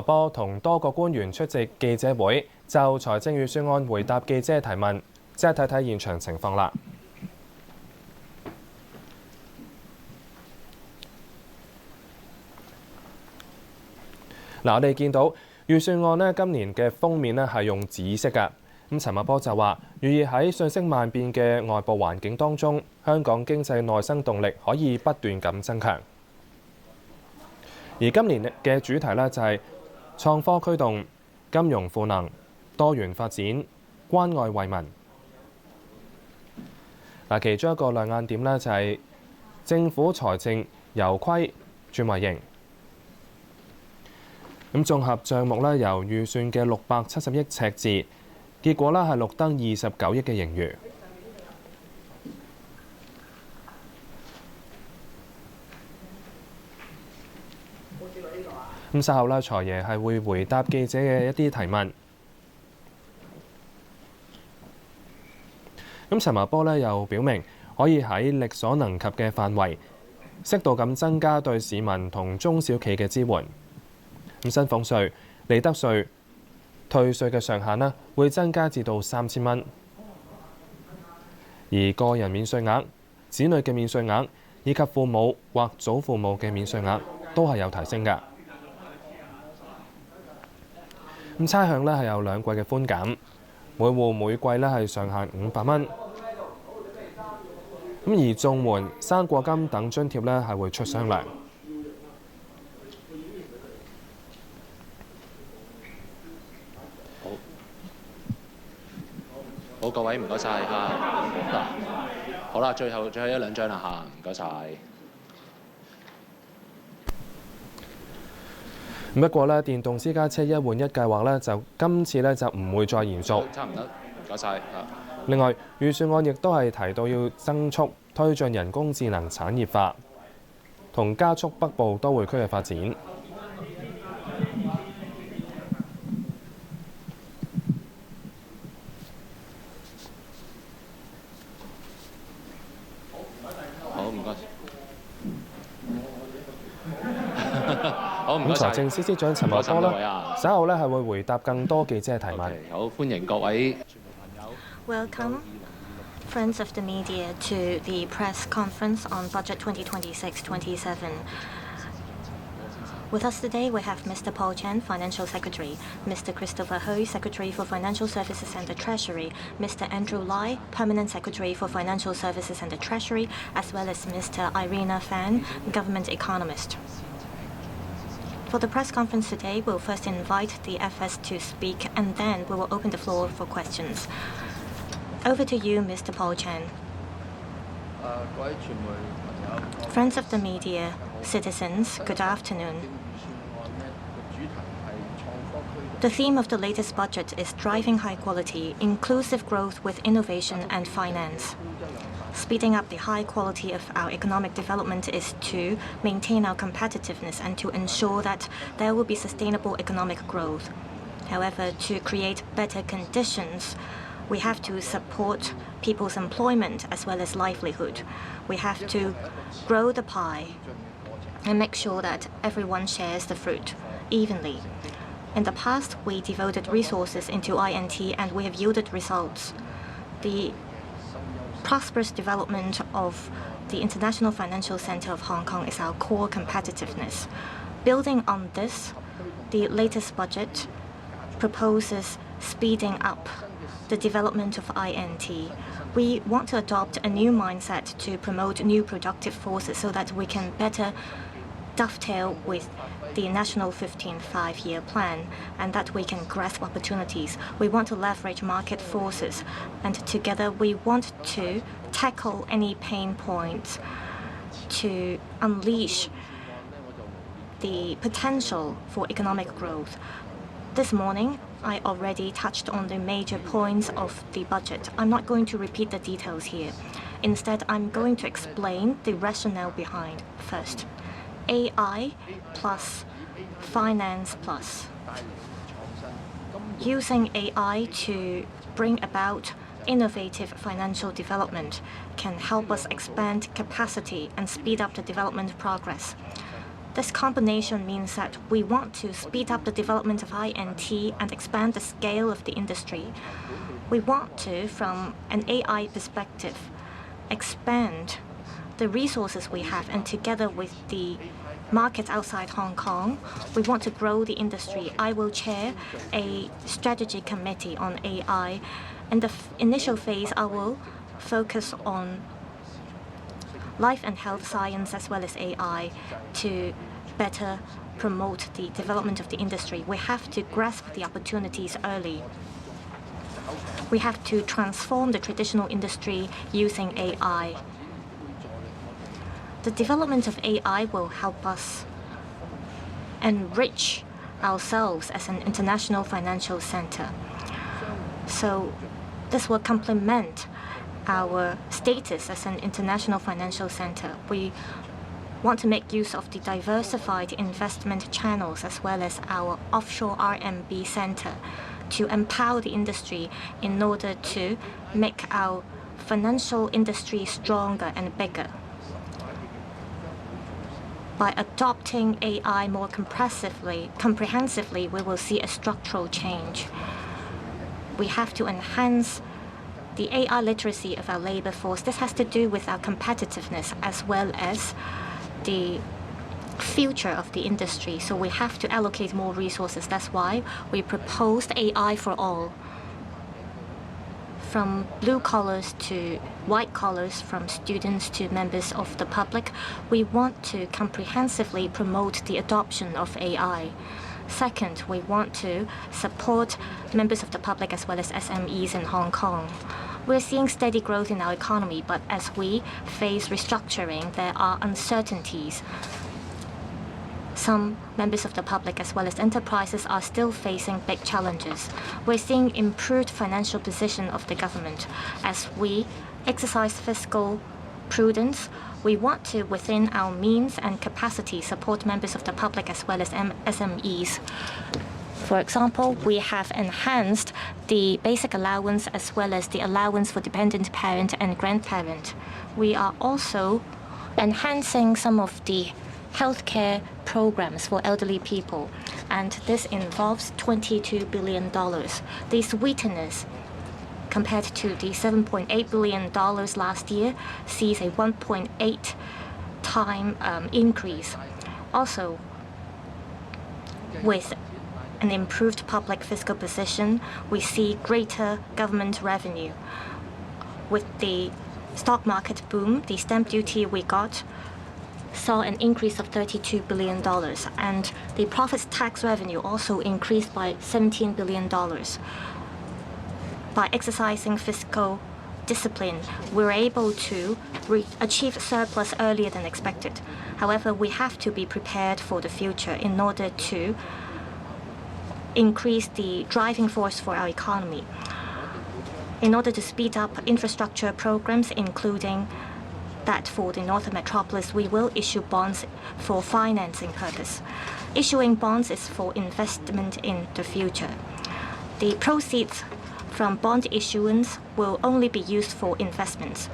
波同多個官員出席記者會，就財政預算案回答記者提問。即係睇睇現場情況啦。嗱，我哋見到預算案呢，今年嘅封面呢係用紫色㗎。咁陳茂波就話，寓意喺瞬息萬變嘅外部環境當中，香港經濟內生動力可以不斷咁增強。而今年嘅主題呢，就係創科驅動、金融賦能、多元發展、關愛惠民。嗱，其中一個亮眼點呢，就係政府財政由虧轉為盈。咁綜合帳目呢，由預算嘅670億赤字，結果呢係錄得29億嘅盈餘。咁稍後呢，財爺係會回答記者嘅一啲提問。咁陳茂波呢又表明，可以喺力所能及嘅範圍，適度咁增加對市民同中小企嘅支援。咁薪俸稅、利得稅、退稅嘅上限呢，會增加至到3000蚊。而個人免稅額、子女嘅免稅額以及父母或祖父母嘅免稅額都係有提升㗎。咁差餉呢係有2季嘅寬減，每戶每季呢係上限500蚊。咁而綜援、生果金等津貼呢係會出雙糧。好，各位唔該晒嚇。嗱，好啦，最後1、2張啦嚇，唔該晒。不過呢，電動私家車1換1計劃呢，就今次呢就唔會再延續。差唔多，唔該晒。另外，預算案亦都係提到要增速推進人工智能產業化，同加速北部都會區嘅發展。咁財政司司長陳茂波呢，稍後呢係會回答更多記者嘅提問。好，歡迎各位。Welcome, friends of the media, to the press conference on Budget 2026-27. With us today, we have Mr. Paul Chan, Financial Secretary, Mr. Christopher Hui, Secretary for Financial Services and the Treasury, Mr. Andrew Lai, Permanent Secretary for Financial Services and the Treasury, as well as Mr. Irina Fan, Government Economist. For the press conference today, we'll first invite the FS to speak, and then we will open the floor for questions. Over to you, Mr. Paul Chan. Friends of the media, citizens, good afternoon. The theme of the latest budget is driving high quality, inclusive growth with innovation and finance. Speeding up the high quality of our economic development is to maintain our competitiveness and to ensure that there will be sustainable economic growth. However, to create better conditions, we have to support people's employment as well as livelihood. We have to grow the pie and make sure that everyone shares the fruit evenly. In the past, we devoted resources into INT and we have yielded results. The prosperous development of the International Financial Center of Hong Kong is our core competitiveness. Building on this, the latest budget proposes speeding up the development of INT. We want to adopt a new mindset to promote new productive forces so that we can better dovetail with the National 15th Five-Year Plan and that we can grasp opportunities. We want to leverage market forces, and together we want to tackle any pain points to unleash the potential for economic growth. This morning, I already touched on the major points of the budget. I'm not going to repeat the details here. Instead, I'm going to explain the rationale behind. First, AI plus finance plus. Using AI to bring about innovative financial development can help us expand capacity and speed up the development progress. This combination means that we want to speed up the development of INT and expand the scale of the industry. We want to, from an AI perspective, expand the resources we have, and together with the markets outside Hong Kong, we want to grow the industry. I will chair a strategy committee on AI. In the initial phase, I will focus on life and health science as well as AI to better promote the development of the industry. We have to grasp the opportunities early. We have to transform the traditional industry using AI. The development of AI will help us enrich ourselves as an international financial center. So this will complement our status as an international financial center. We want to make use of the diversified investment channels as well as our offshore RMB center to empower the industry in order to make our financial industry stronger and bigger. By adopting AI more comprehensively, we will see a structural change. We have to enhance the AI literacy of our labor force. This has to do with our competitiveness as well as the future of the industry. So we have to allocate more resources. That's why we proposed AI for all. From blue collars to white collars, from students to members of the public, we want to comprehensively promote the adoption of AI. Second, we want to support members of the public as well as SMEs in Hong Kong. We're seeing steady growth in our economy, but as we face restructuring, there are uncertainties. Some members of the public as well as enterprises are still facing big challenges. We're seeing improved financial position of the government. As we exercise fiscal prudence, we want to, within our means and capacity, support members of the public as well as SMEs. For example, we have enhanced the basic allowance as well as the allowance for dependent parent and grandparent. We are also enhancing some of the healthcare programs for elderly people, and this involves $22 billion. The sweeteners, compared to the $7.8 billion last year, sees a 1.8 time increase. Also, with an improved public fiscal position, we see greater government revenue. With the stock market boom, the stamp duty we got saw an increase of $32 billion, and the profits tax revenue also increased by $17 billion. By exercising fiscal discipline, we were able to achieve surplus earlier than expected. However, we have to be prepared for the future in order to increase the driving force for our economy. In order to speed up infrastructure programs, including that for the Northern Metropolis, we will issue bonds for financing purpose. Issuing bonds is for investment in the future. The proceeds from bond issuance will only be used for investments.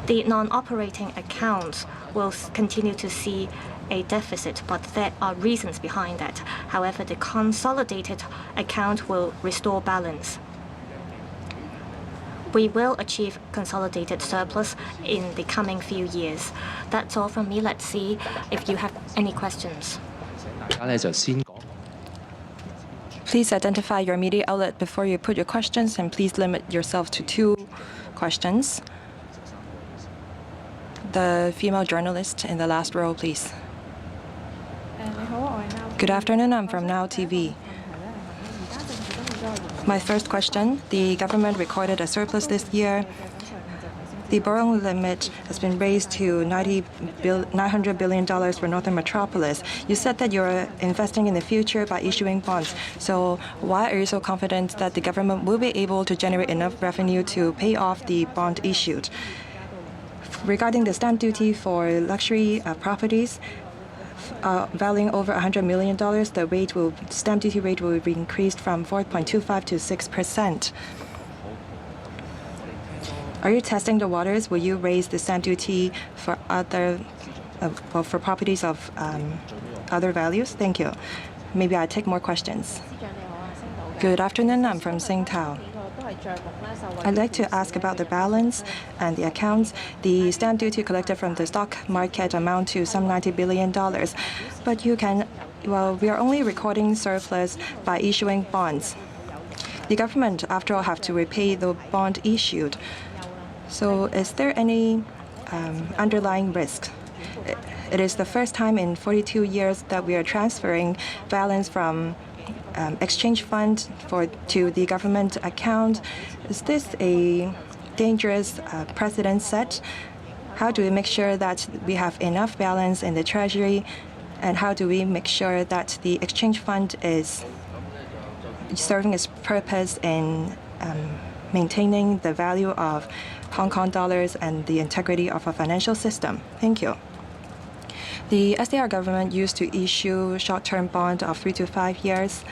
The non-operating accounts will continue to see a deficit, but there are reasons behind that. However, the consolidated account will restore balance. We will achieve consolidated surplus in the coming few years. That's all from me. Let's see if you have any questions. Please identify your media outlet before you put your questions, and please limit yourself to 2 questions. The female journalist in the last row, please. Good afternoon, I'm from Now TV. My first question, the government recorded a surplus this year. The borrowing limit has been raised to $900 billion for Northern Metropolis. You said that you're investing in the future by issuing bonds. So why are you so confident that the government will be able to generate enough revenue to pay off the bond issued? Regarding the stamp duty for luxury properties, valuing over $100 million, the stamp duty rate will be increased from 4.25% to 6%. Are you testing the waters? Will you raise the stamp duty for for properties of other values? Thank you. Maybe I take more questions. Good afternoon. I'm from Singtao. I'd like to ask about the balance and the accounts. The stamp duty collected from the stock market amount to some $90 billion. But we are only recording surplus by issuing bonds. The government, after all, have to repay the bond issued. So is there any underlying risk? It is the first time in 42 years that we are transferring balance from exchange fund to the government account. Is this a dangerous precedent set? How do we make sure that we have enough balance in the treasury? And how do we make sure that the exchange fund is serving its purpose in maintaining the value of Hong Kong dollars and the integrity of our financial system? Thank you. The SDR government used to issue short-term bond of 3 to 5 years.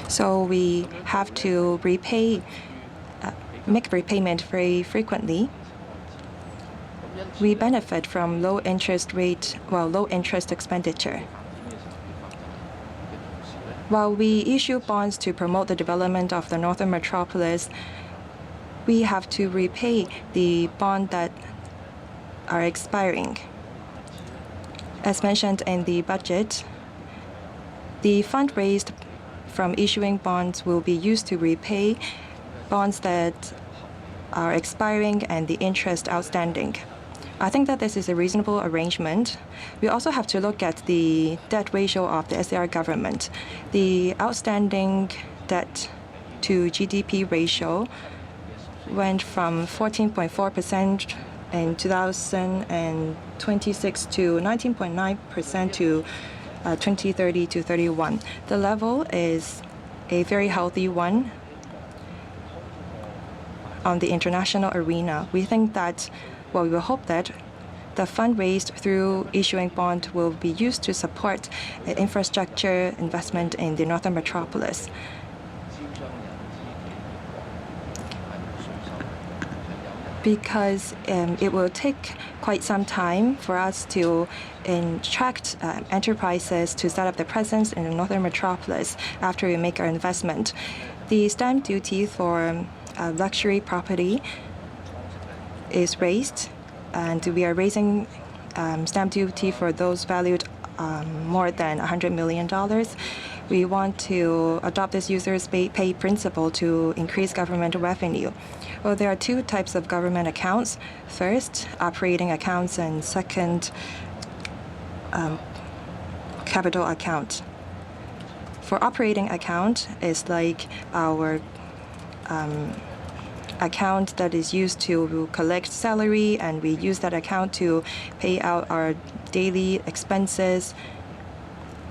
So we have to make repayment very frequently. We benefit from low interest expenditure. While we issue bonds to promote the development of the Northern Metropolis, we have to repay the bond that are expiring. As mentioned in the budget, the fund raised from issuing bonds will be used to repay bonds that are expiring and the interest outstanding. I think that this is a reasonable arrangement. We also have to look at the debt ratio of the SDR government. The outstanding debt to GDP ratio went from 14.4% in 2026 to 19.9% to 2030 to 31. The level is a very healthy one on the international arena. We think that, we will hope that the fund raised through issuing bond will be used to support infrastructure investment in the Northern Metropolis. Because it will take quite some time for us to attract enterprises to set up their presence in the Northern Metropolis after we make our investment. The stamp duty for luxury property is raised, and we are raising stamp duty for those valued more than $100 million. We want to adopt this users pay principle to increase government revenue. Well, there are two types of government accounts. First, operating accounts, and second, capital account. For operating account, it's like our account that is used to collect salary, and we use that account to pay out our daily expenses,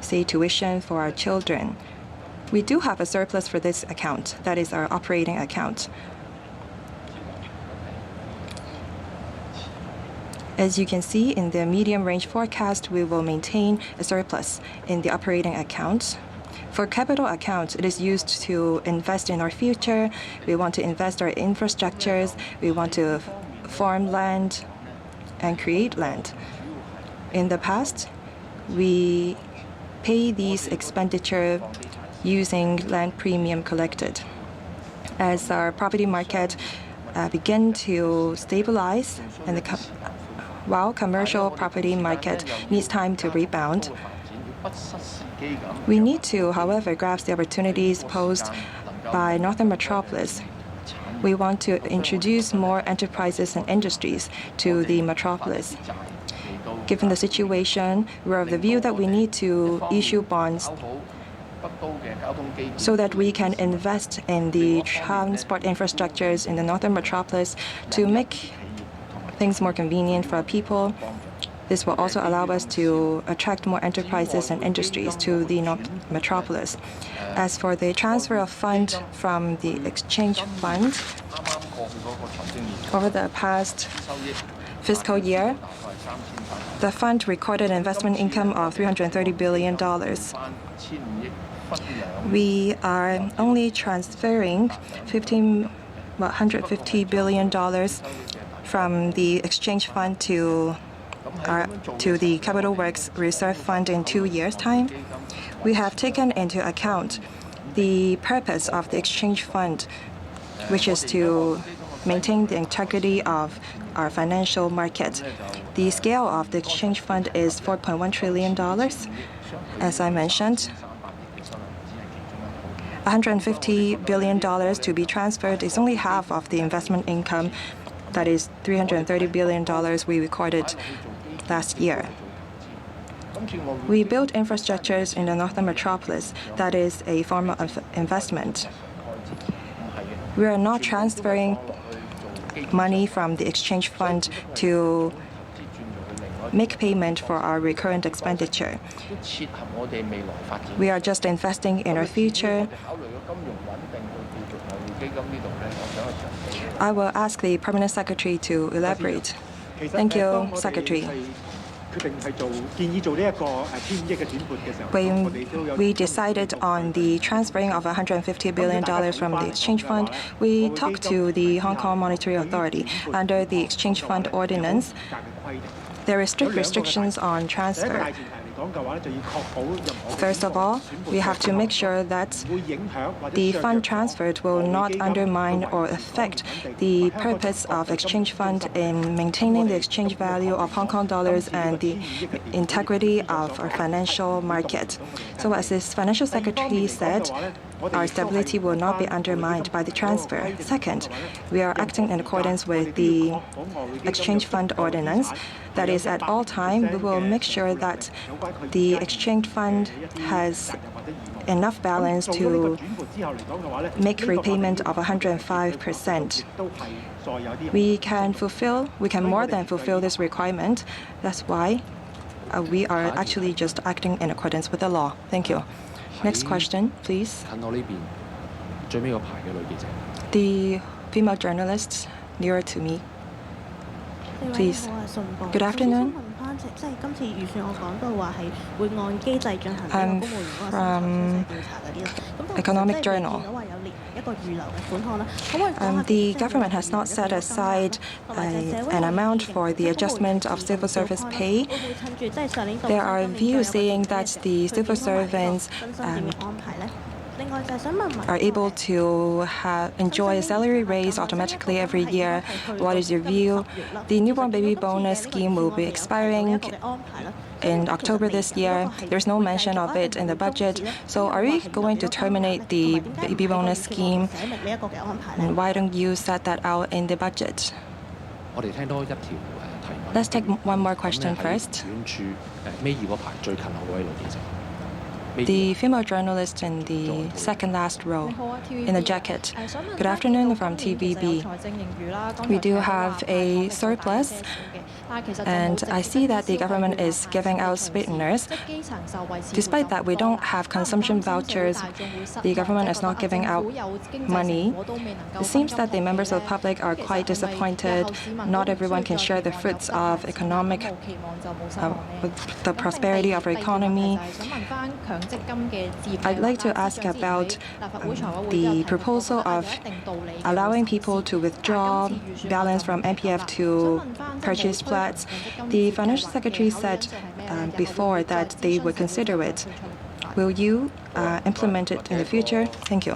say tuition for our children. We do have a surplus for this account. That is our operating account. As you can see in the medium-range forecast, we will maintain a surplus in the operating account. For capital accounts, it is used to invest in our future. We want to invest our infrastructures. We want to farm land and create land. In the past, we pay these expenditure using land premium collected. As our property market begin to stabilize, and while commercial property market needs time to rebound, we need to, however, grasp the opportunities posed by Northern Metropolis. We want to introduce more enterprises and industries to the metropolis. Given the situation, we're of the view that we need to issue bonds so that we can invest in the transport infrastructures in the Northern Metropolis to make things more convenient for our people. This will also allow us to attract more enterprises and industries to the metropolis. As for the transfer of funds from the exchange fund, over the past fiscal year, the fund recorded investment income of $330 billion. We are only transferring $150 billion from the exchange fund to the Capital Works Reserve Fund in 2 years' time. We have taken into account the purpose of the exchange fund, which is to maintain the integrity of our financial market. The scale of the exchange fund is $4.1 trillion. As I mentioned, $150 billion to be transferred is only half of the investment income. That is $330 billion we recorded last year. We built infrastructures in the Northern Metropolis. That is a form of investment. We are not transferring money from the exchange fund to make payment for our recurrent expenditure. We are just investing in our future. I will ask the Permanent Secretary to elaborate. Thank you, Secretary. When we decided on the transferring of $150 billion from the exchange fund, we talked to the Hong Kong Monetary Authority. Under the exchange fund ordinance, there are strict restrictions on transfer. First of all, we have to make sure that the fund transferred will not undermine or affect the purpose of exchange fund in maintaining the exchange value of Hong Kong dollars and the integrity of our financial market. So as this financial secretary said, our stability will not be undermined by the transfer. Second, we are acting in accordance with the exchange fund ordinance. That is, at all times, we will make sure that the exchange fund has enough balance to make repayment of 105%. We can more than fulfill this requirement. That's why we are actually just acting in accordance with the law. Thank you. Next question, please. The female journalist nearer to me. Please. Good afternoon. I'm from Economic Journal. The government has not set aside an amount for the adjustment of civil service pay. There are views saying that the civil servants are able to enjoy a salary raise automatically every year. What is your view? The newborn baby bonus scheme will be expiring in October this year. There's no mention of it in the budget. So are we going to terminate the baby bonus scheme? And why don't you set that out in the budget? Let's take one more question first. The female journalist in the second last row in the jacket. Good afternoon from TVB. We do have a surplus, and I see that the government is giving out sweeteners. Despite that, we don't have consumption vouchers. The government is not giving out money. It seems that the members of the public are quite disappointed. Not everyone can share the fruits of the prosperity of our economy. I'd like to ask about the proposal of allowing people to withdraw balance from MPF to purchase flats. The financial secretary said before that they would consider it. Will you implement it in the future? Thank you.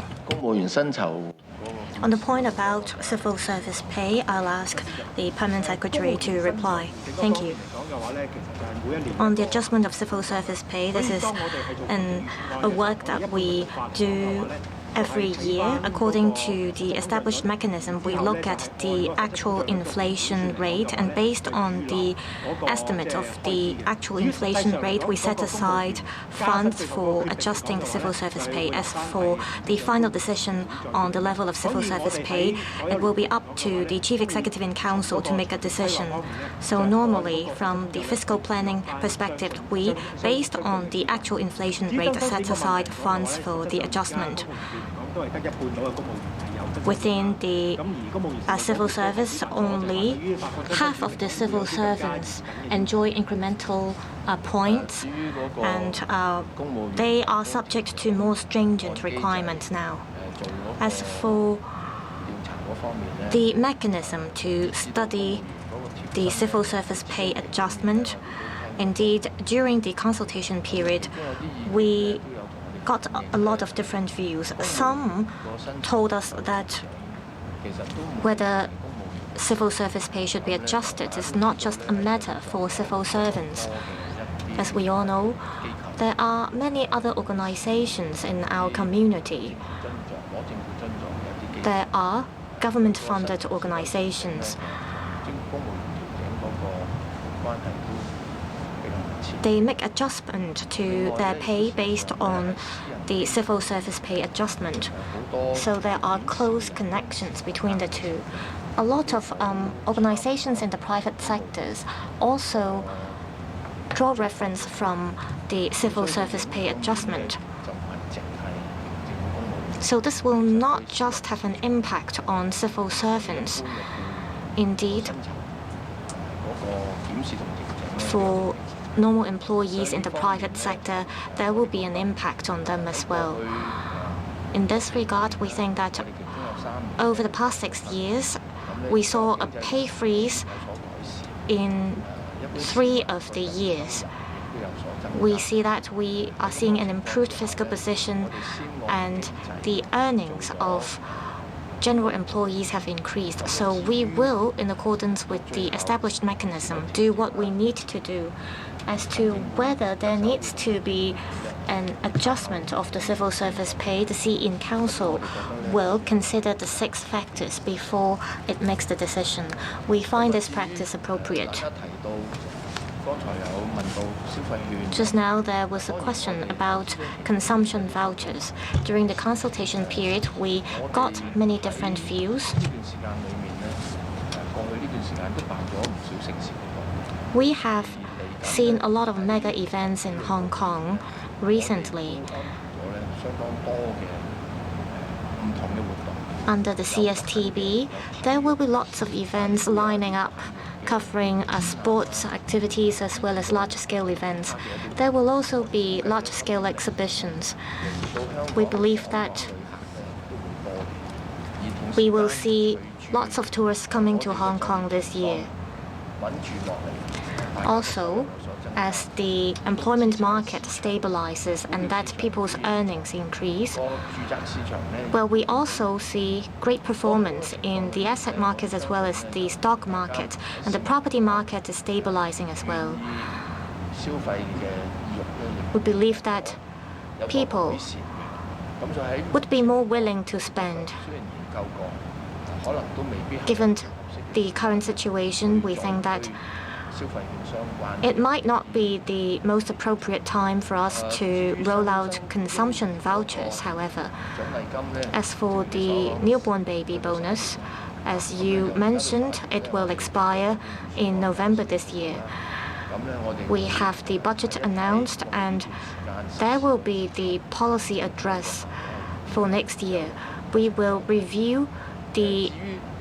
On the point about civil service pay, I'll ask the Permanent Secretary to reply. Thank you. On the adjustment of civil service pay, this is a work that we do every year. According to the established mechanism, we look at the actual inflation rate, and based on the estimate of the actual inflation rate, we set aside funds for adjusting the civil service pay. As for the final decision on the level of civil service pay, it will be up to the Chief Executive in Council to make a decision. So normally, from the fiscal planning perspective, we, based on the actual inflation rate, set aside funds for the adjustment. Within the civil service, only half of the civil servants enjoy incremental points, and they are subject to more stringent requirements now. As for the mechanism to study the civil service pay adjustment, indeed, during the consultation period, we got a lot of different views. Some told us that whether civil service pay should be adjusted is not just a matter for civil servants. As we all know, there are many other organizations in our community. There are government-funded organizations. They make adjustment to their pay based on the civil service pay adjustment. So there are close connections between the two. A lot of organizations in the private sectors also draw reference from the civil service pay adjustment. So this will not just have an impact on civil servants. Indeed, for normal employees in the private sector, there will be an impact on them as well. In this regard, we think that over the past 6 years, we saw a pay freeze in 3 of the years. We see that we are seeing an improved fiscal position, and the earnings of general employees have increased. So we will, in accordance with the established mechanism, do what we need to do. As to whether there needs to be an adjustment of the civil service pay, the CN Council will consider the 6 factors before it makes the decision. We find this practice appropriate. Just now, there was a question about consumption vouchers. During the consultation period, we got many different views. We have seen a lot of mega events in Hong Kong recently. Under the CSTB, there will be lots of events lining up covering sports activities as well as large-scale events. There will also be large-scale exhibitions. We believe that we will see lots of tourists coming to Hong Kong this year. Also, as the employment market stabilizes and that people's earnings increase, well, we also see great performance in the asset markets as well as the stock market, and the property market is stabilizing as well. We believe that people would be more willing to spend. Given the current situation, we think that it might not be the most appropriate time for us to roll out consumption vouchers, however. As for the newborn baby bonus, as you mentioned, it will expire in November this year. We have the budget announced, and there will be the policy address for next year. We will review the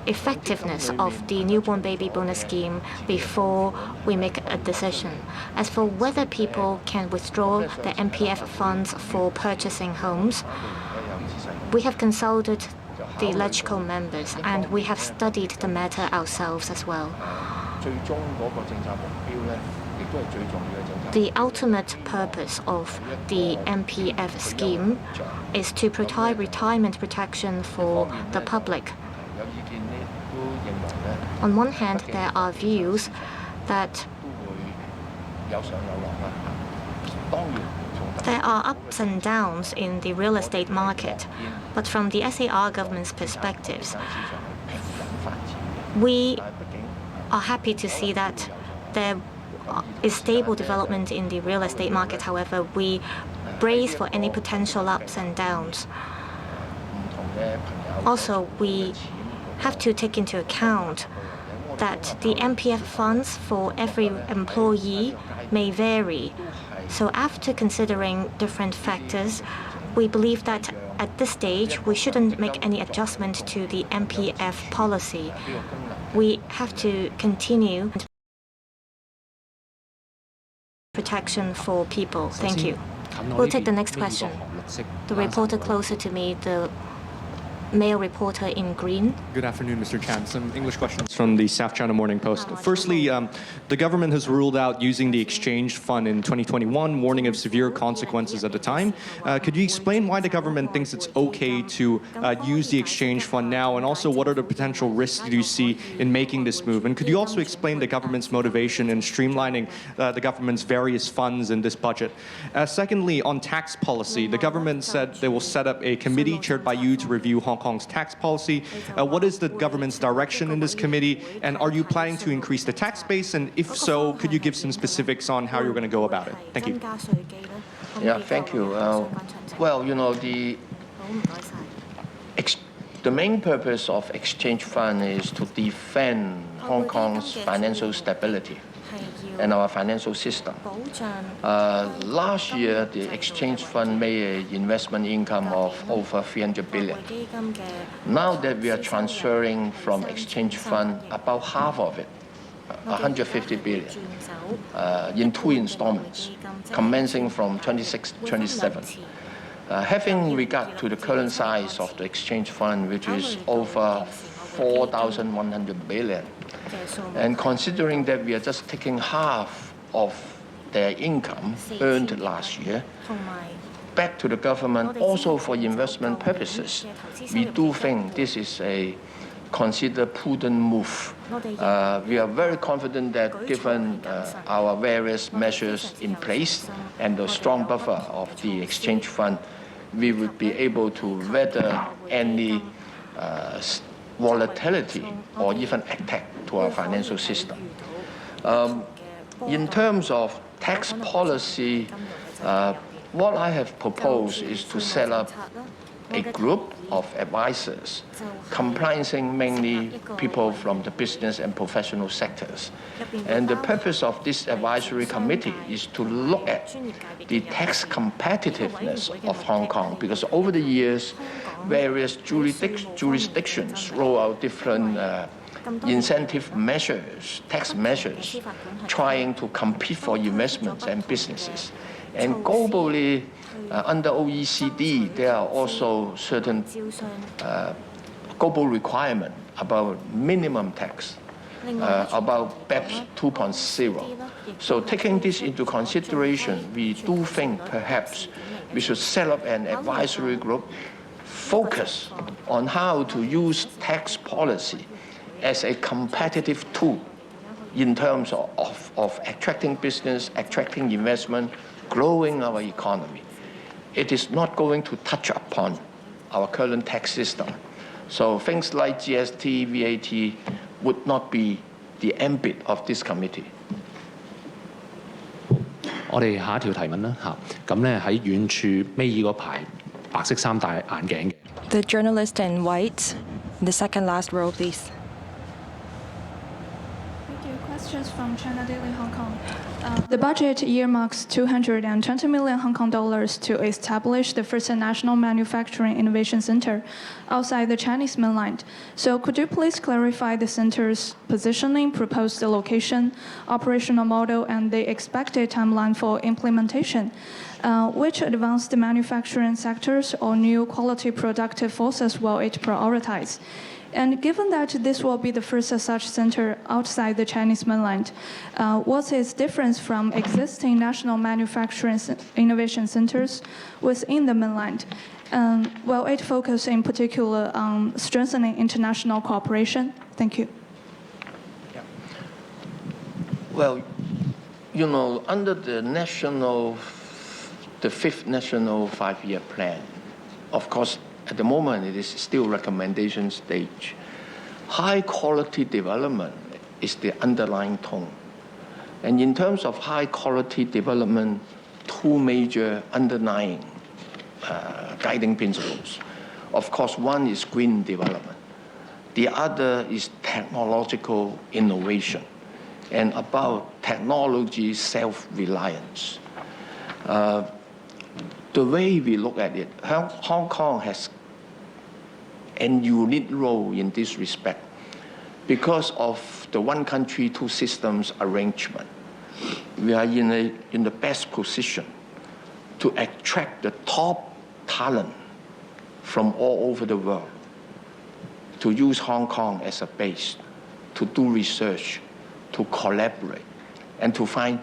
effectiveness of the newborn baby bonus scheme before we make a decision. As for whether people can withdraw the MPF funds for purchasing homes, we have consulted the LegCo members and we have studied the matter ourselves as well. The ultimate purpose of the MPF scheme is to provide retirement protection for the public. On one hand, there are views that there are ups and downs in the real estate market, but from the SAR government's perspectives, we are happy to see that there is stable development in the real estate market. However, we brace for any potential ups and downs. Also, we have to take into account that the MPF funds for every employee may vary. So after considering different factors, we believe that at this stage, we shouldn't make any adjustment to the MPF policy. We have to continue protection for people. Thank you. We'll take the next question. The reporter closer to me, the male reporter in green. Good afternoon, Mr. Chan. Some English questions from the South China Morning Post. Firstly, the government has ruled out using the exchange fund in 2021, warning of severe consequences at the time. Could you explain why the government thinks it's okay to use the exchange fund now, and also what are the potential risks you see in making this move? And could you also explain the government's motivation in streamlining the government's various funds in this budget? Secondly, on tax policy, the government said they will set up a committee chaired by you to review Hong Kong's tax policy. What is the government's direction in this committee, and are you planning to increase the tax base? And if so, could you give some specifics on how you're going to go about it? Thank you. Yeah, thank you. Well, you know, the main purpose of exchange fund is to defend Hong Kong's financial stability and our financial system. Last year, the exchange fund made an investment income of over 300 billion. Now that we are transferring from exchange fund about half of it, 150 billion, in 2 installments, commencing from 26-27. Having regard to the current size of the exchange fund, which is over 4,100 billion, and considering that we are just taking half of their income earned last year back to the government, also for investment purposes, we do think this is a considered prudent move. We are very confident that given our various measures in place and the strong buffer of the exchange fund, we would be able to weather any volatility or even attack to our financial system. In terms of tax policy, what I have proposed is to set up a group of advisors comprising mainly people from the business and professional sectors. And the purpose of this advisory committee is to look at the tax competitiveness of Hong Kong, because over the years, various jurisdictions roll out different incentive measures, tax measures, trying to compete for investments and businesses. And globally, under OECD, there are also certain global requirements about minimum tax, about BEPS 2.0. So taking this into consideration, we do think perhaps we should set up an advisory group focus on how to use tax policy as a competitive tool in terms of attracting business, attracting investment, growing our economy. It is not going to touch upon our current tax system. So things like GST, VAT would not be the ambit of this committee. 我哋下一條提問啦嚇，咁咧喺遠處尾二嗰排白色衫戴眼鏡嘅。The journalist in white, the second last row, please. Thank you. Questions from China Daily Hong Kong. The budget earmarks 220 million Hong Kong dollars to establish the first national manufacturing innovation center outside the Chinese mainland. So could you please clarify the center's positioning, proposed location, operational model, and the expected timeline for implementation? Which advanced manufacturing sectors or new quality productive forces will it prioritize? And given that this will be the first such center outside the Chinese mainland, what's its difference from existing national manufacturing innovation centers within the mainland? Will it focus in particular on strengthening international cooperation? Thank you. Well, you know, under the fifth national 5-year plan, of course, at the moment, it is still recommendation stage. High quality development is the underlying tone. And in terms of high quality development, 2 major underlying guiding principles. Of course, one is green development. The other is technological innovation and about technology self-reliance. the way we look at it, Hong Kong has a unique role in this respect because of the one country, two systems arrangement. We are in the best position to attract the top talent from all over the world, to use Hong Kong as a base, to do research, to collaborate, and to find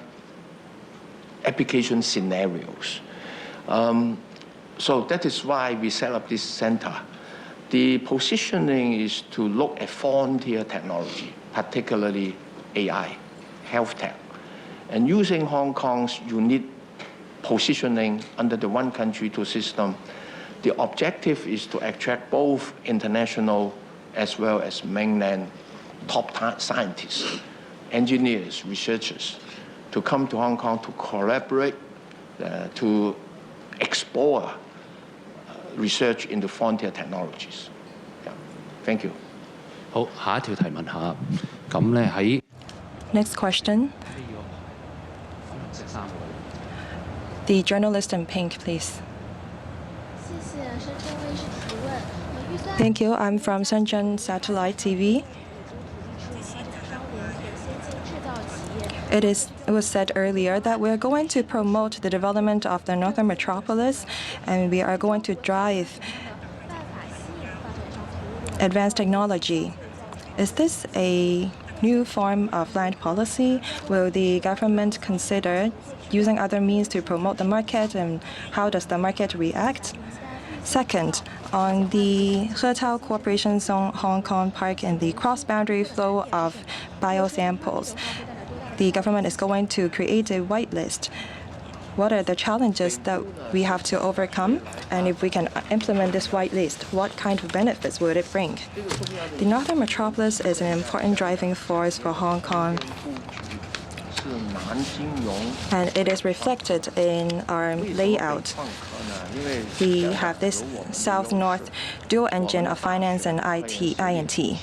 application scenarios. So that is why we set up this center. The positioning is to look at frontier technology, particularly AI, health tech, and using Hong Kong's unique positioning under the one country, two system. The objective is to attract both international as well as mainland top scientists, engineers, researchers to come to Hong Kong to collaborate, to explore research in the frontier technologies. Yeah. Thank you. 好，下一條提問下，咁咧喺 Next question. The journalist in pink, please. Thank you. I'm from Shenzhen Satellite TV. It was said earlier that we're going to promote the development of the northern metropolis, and we are going to drive advanced technology. Is this a new form of land policy? Will the government consider using other means to promote the market, and how does the market react? Second, on the Hetao Corporation Zone Hong Kong Park and the cross-boundary flow of biosamples, the government is going to create a whitelist. What are the challenges that we have to overcome? And if we can implement this whitelist, what kind of benefits would it bring? The northern metropolis is an important driving force for Hong Kong, and it is reflected in our layout. We have this south-north dual engine of finance and INT.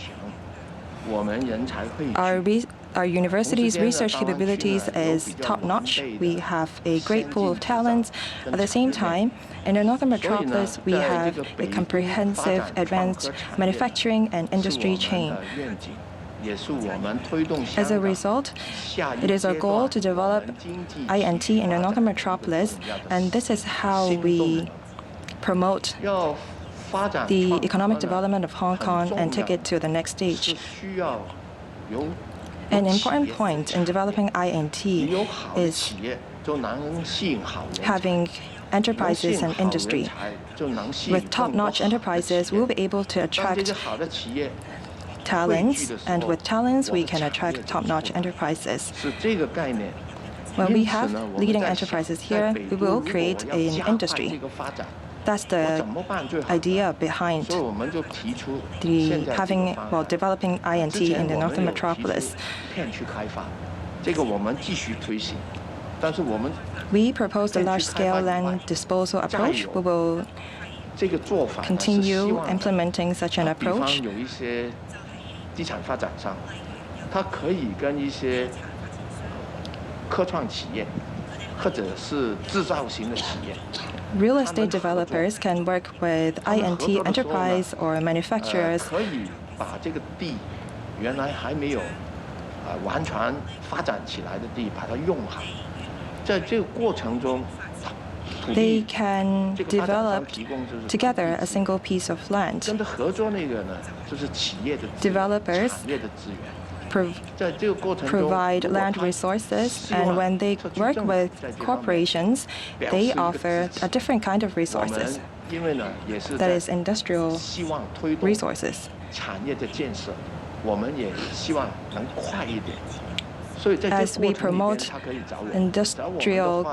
Our university's research capabilities is top-notch. We have a great pool of talents. At the same time, in the northern metropolis, we have a comprehensive advanced manufacturing and industry chain. As a result, it is our goal to develop INT in the northern metropolis, and this is how we promote the economic development of Hong Kong and take it to the next stage. An important point in developing INT is having enterprises and industry. With top-notch enterprises, we'll be able to attract talents, and with talents, we can attract top-notch enterprises. When we have leading enterprises here, we will create an industry. That's the idea behind developing INT in the northern metropolis. We proposed a large-scale land disposal approach. We will continue implementing such an approach. Real estate developers can work with INT enterprise or manufacturers they can develop together a single piece of land. Developers provide land resources, and when they work with corporations, they offer a different kind of resources, that is industrial resources. As we promote industrial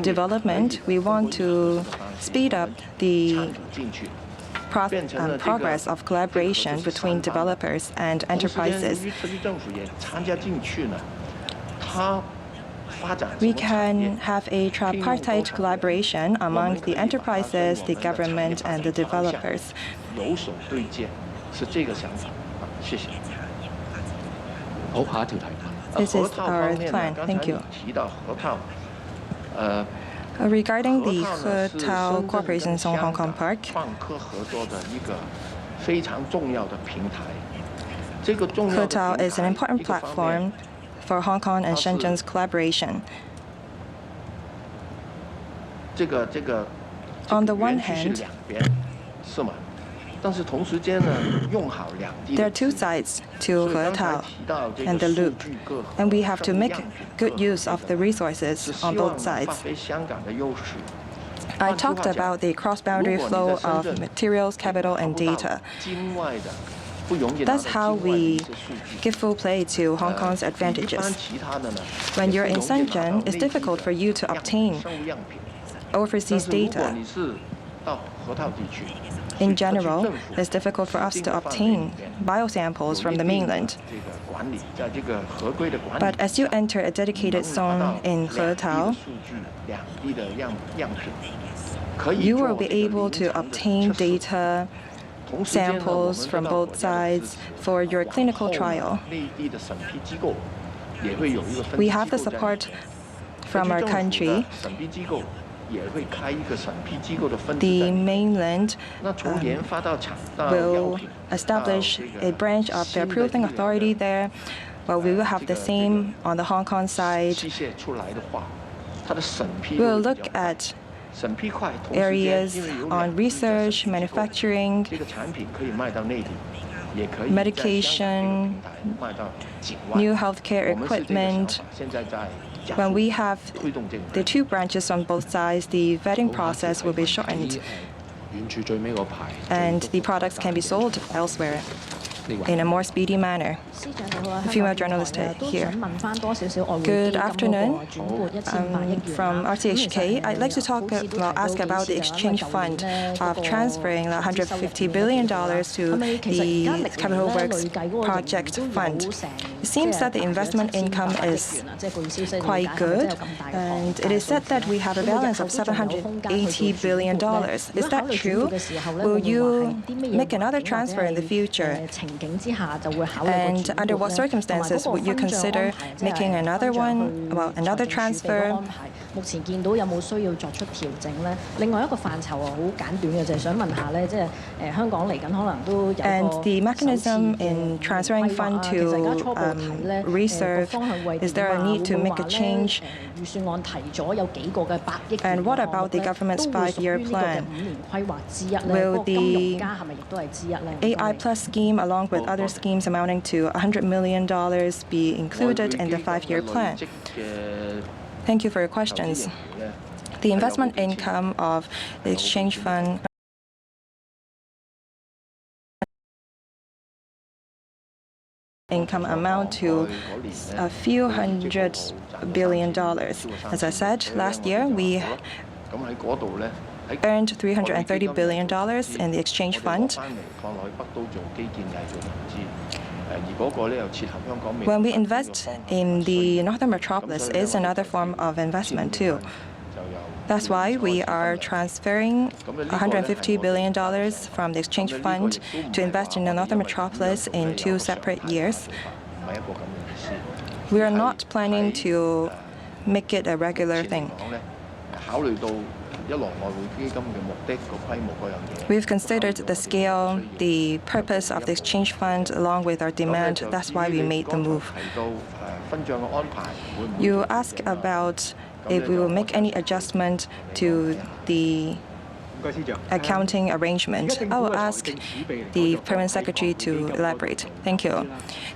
development, we want to speed up the progress of collaboration between developers and enterprises. We can have a tripartite collaboration among the enterprises, the government, and the developers. This is our plan. Thank you. Regarding the Hotel Corporation's Hong Kong Park, 创科合作的一个非常重要的平台。这个重要的 Hotel 平 is an 台 important 一个方 platform 面 for Hong Kong and Shenzhen's collaboration. 这个 On the one 园区是 hand, 两边，是吗？但是同时间呢，用好两地 there 的 are two 资源 sides to 所以刚才 Hotel 提到这 and 个 the 数 loop, 据各和 and we have to 生 make 样品 good 各 use of the 是 resources 希 on 望 both 呢发 sides. 挥香港的优势。 I 换句话 talked 讲 about the cross-boundary 如果 flow 你在深 of 圳 materials, capital, 拿 and 不到 data. 境外的不容易拿到 That's 境 how 外的一 we 些数据。 give full play to Hong Kong's 一般 advantages. 其他的呢， When 也 you're 不 in 容易拿到 Shenzhen, it's 内地 difficult 的 for you to 样 obtain 生物样品。 overseas 但是如果 data. 你是到河套地区， In 特区 general, 政府 it's difficult for us 指 to 定的范围里 obtain 面 biosamples from the 有一定的 mainland. 这个管理，在这个合规的管理 But as you 下 enter a dedicated 能拿到 zone in 两地的 Hotel, 数据、两地的样品，可以 you 做 will be 这个 able 临 to 床的 obtain 测试。 data 同时间呢，我 samples 们 from 得到 both 国家的支 sides 持， for your 往 clinical 后呢 trial. 内地的审批机构也会有一个分 We 析 have 机 the 构在里 support 面。 from our 特区政府 country. 的审批机构也会开一个审批机构的分支 The 在里面。 mainland 那从研发到厂到药 will 品， establish 到 a 这个 branch of the 新的 approving 医疗的 authority there. Well, we will have the 这个 same on the Hong Kong side. 器械出来的话，它的审批 We'll 会比 look 较快 at 审批快，同时间 areas 因为有 on 两地的审 research, 批机构 manufacturing, 这个产品可以卖到内地，也可以在香港这个 medication, 平台卖到境外。 new healthcare 我们是这个想 equipment. 法，现在在加 When 速 we have 推动这个。 the two branches on both sides, the vetting process will be shortened, 遠處最尾嗰排 and the products can be sold elsewhere in a more speedy manner. 司長你好啊， Female 香港電 journalist 台都 here. 想問翻多少少外匯 Good 基金嗰 afternoon. 個轉撥1800億元 From 啦。咁其實 RCHK, I'd like to talk 好似都 well, 提到 ask 幾 about 次 the 啦，因為 exchange 舊 fund 年咧嗰 of 個 transferring 投資收入 $150 billion to 係咪其實而家 the 歷 Capital 年咧 Works 累計嗰個盈餘 Project 都有 Fund. 成 It seems that the 大約 investment 1800 income 億 is 元啊，即係據消息了 quite 解係咪 good, 真係有咁大嘅 and 龐 it is said that we have a balance of $780 billion. Is that true? Will you make another transfer in the future? 情景之下就會考慮 And 個轉 under 撥 what 咧 circumstances 同埋嗰個 would you 分賬 consider 安排，即係 making another 分賬 one, 去 well, another 財政儲備嘅 transfer? 安排，目前見到有冇需要作出調整咧？另外一個範疇啊，好簡短嘅就係想問下咧，即係香港嚟緊可能都有個 And the 首 mechanism 次嘅 in transferring 規劃 fund 啊，其實而家 to 初步睇咧，個 reserve, 方向會 is 點 there a 啊？ need to 會唔會 make a 話咧 change? 預算案提咗有幾個嘅100億元 And what 嘅項 about 目 the 咧， government's 都會屬 5-year 於呢個嘅 plan? 5年規劃之一咧， Will 嗰個金融 the 家係咪亦都係之一咧？唔該 AI 你 Plus scheme, along with other schemes amounting to $100 million, be included in the 5-year plan? 累積嘅 Thank you for your 投資 questions. 盈餘咧 The investment income of the exchange fund income amount to a few hundred billion dollars. As I said, last year we 咁喺嗰度咧，喺 earned $330 billion in the exchange 我哋攞 fund. 翻嚟放落去北都做基建藝做投資，而嗰個咧又切合香港未來 When we 發展嘅 invest 方向 in 同埋需 the 要。 northern metropolis, is another form of investment too. That's why we are transferring $150 billion from the exchange fund to invest in the northern metropolis in 2 separate years. We are not planning to make it a regular thing. 考慮到一來外匯基金嘅目的、個規模嗰樣嘢。 We've considered the scale, the purpose of the exchange fund, along with our demand. That's why we made the move. 提到分帳嘅安排會唔會 You ask about if we will make any adjustment to the accounting arrangement. I will ask the Permanent Secretary to elaborate. Thank you.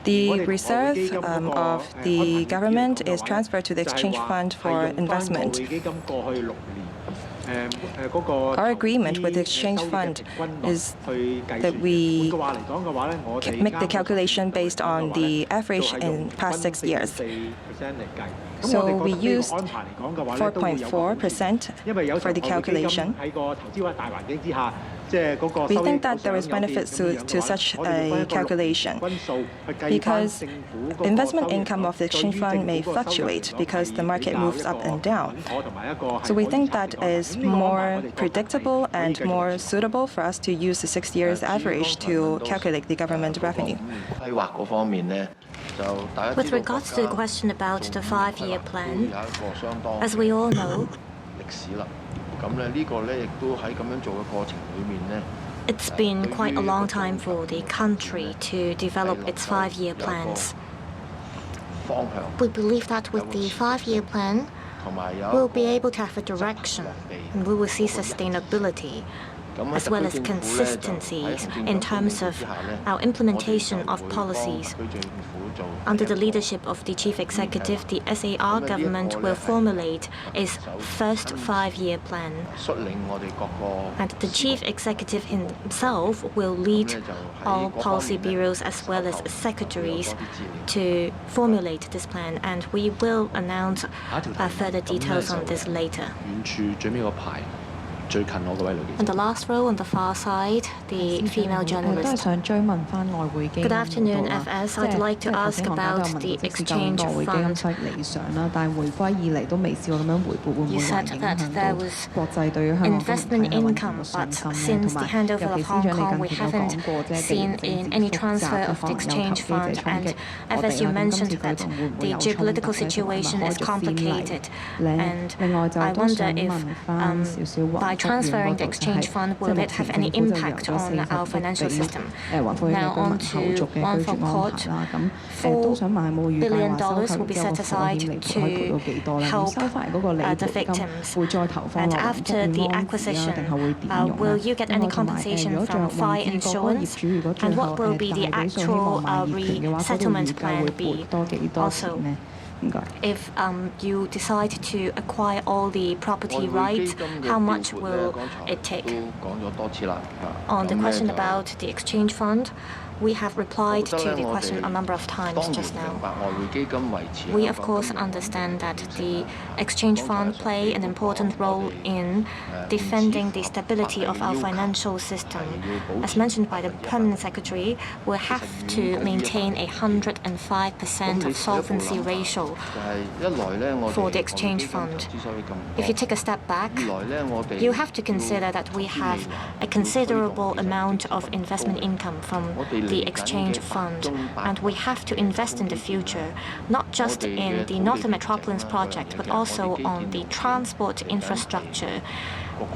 The reserve of the government is transferred to the exchange fund for investment. Our agreement with the exchange fund is that we make the calculation based on the average in past 6 years. So we used 4.4% for the calculation. We think that there is benefits to such a calculation because investment income of the exchange fund may fluctuate because the market moves up and down. So we think that is more predictable and more suitable for us to use the 6 years average to calculate the government revenue. 規劃嗰方面咧，就大家知道 With regards to the question about the 5-year 都 plan, 有一個相當 as we all know, 歷史啦。咁咧呢個咧亦都喺咁樣做嘅過程裏面咧。It's been quite a long time for the country to develop its 5-year plans. We believe that with the 5-year plan, we'll be able to have a direction, and we will see sustainability, as well as consistencies in terms of our implementation of policies. Under the leadership of the Chief Executive, the SAR government will formulate its first 5-year plan. And the Chief Executive himself will lead all policy bureaus as well as secretaries to formulate this plan, and we will announce further details on this later. And the last row on the far side, the female journalist. Good afternoon, FS. I'd like to ask about the exchange fund. You said that there was investment income, but since the handover of Hong Kong, we haven't seen any transfer of the exchange fund. And FS, you mentioned that the geopolitical situation is complicated. And I wonder if by transferring the exchange fund, will it have any impact on our financial system? Now on to one for court. $4 billion will be set aside to help the victims. And after the acquisition, will you get any compensation from fire insurance? And what will be the actual resettlement plan be? Also, if you decide to acquire all the property rights, how much will it take? On the question about the exchange fund, we have replied to the question a number of times just now. We, of course, understand that the exchange fund play an important role in defending the stability of our financial system. As mentioned by the Permanent Secretary, we have to maintain 105% of solvency ratio for the exchange fund. If you take a step back, you have to consider that we have a considerable amount of investment income from the exchange fund, and we have to invest in the future, not just in the Northern Metropolis project, but also on the transport infrastructure.